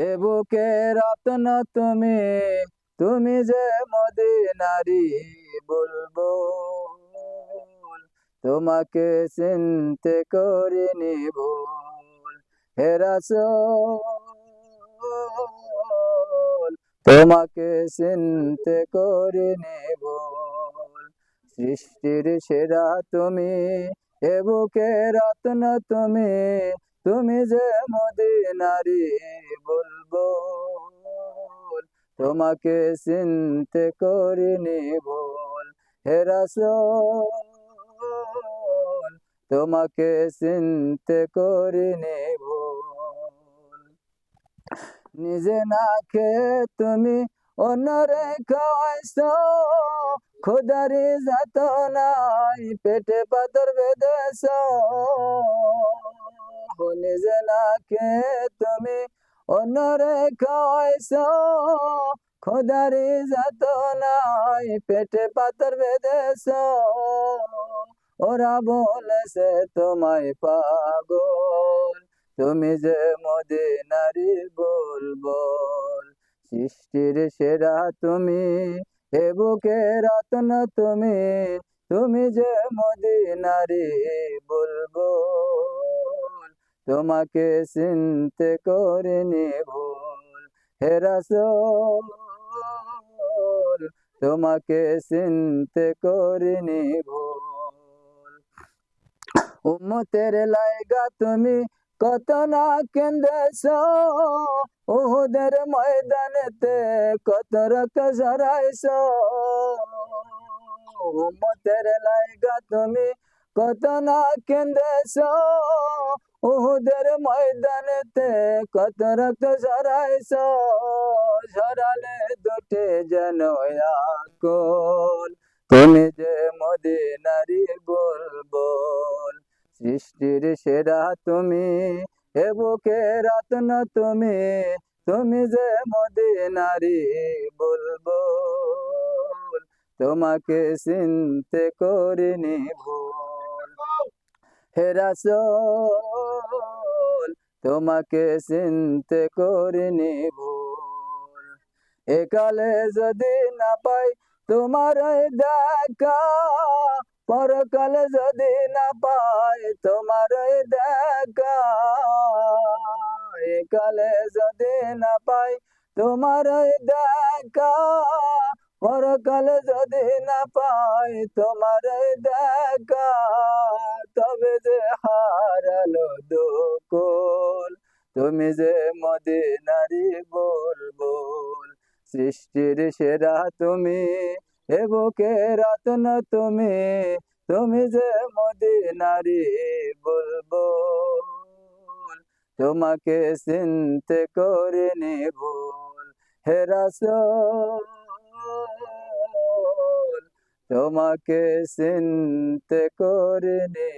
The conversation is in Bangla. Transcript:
এ বুকে রত্ন তুমি, তুমি যে মদিনারি বুলবুল, তোমাকে চিনতে করিনি ভুল। হে রাসূল, তোমাকে চিনতে করিনি ভুল। সৃষ্টির সেরা তুমি, এ বুকে রত্ন তুমি, তুমি যে মদিনারি বুলবুল, তোমাকে চিনতে করিনি ভুল। হে রাসূল, তোমাকে চিনতে করিনি ভুল। নিজে না খেয়ে তুমি অন্যরে খাওয়াইছো, খোদারি যাতনায় পেটে পাথর বেঁধেছো। নিজে না খেয়ে তুমি অন্যরে খাওয়াইছো, খোদারি যাতনায় পেটে পাথর বেঁধেছো। ওরা বলেছে তোমায় পাগল, তুমি যে মদিনারি বুলবুল। সৃষ্টির সেরা তুমি, এ বুকে রত্ন তুমি, তুমি যে মদিনারি বুলবুল, তোমাকে চিনতে করিনি ভুল। হে রাসূল, তোমাকে চিনতে করিনি ভুল। উম্মতের লাইগা তুমি কত না কেন্দেছো, উহুদের ময়দানেতে কত রক্ত ঝরাইছো। উম্মতের লাইগা তুমি কত না কেন্দেছো, উহুদের ময়দানেতে কত রক্ত ঝরাইছো। ঝরালে দুটে যেন আকুল, তুমি যে মদিনারি বুলবুল। সৃষ্টির সেরা তুমি, এ বুকে রত্ন তুমি, তুমি যে মদিনারি বুলবুল, তোমাকে চিনতে করিনি ভুল। হে রাসূল, তোমাকে চিনতে করিনি ভুল। একালে যদি না পাই তোমার দেখা, পরকালে যদি না পাই তোমার দেখা। একালে যদি না পাই তোমার দেখা, পরকালে যদি না পাই তোমার দেখা। তবে যে হারালো দুকুল, তুমি যে মদিনারি বুলবুল। সৃষ্টির সেরা তুমি, এ বুকে রত্ন তুমি, তুমি যে মদিনারি বুলবুল, তোমাকে চিনতে করিনি ভুল। হে রাসূল, তোমাকে চিনতে করিনি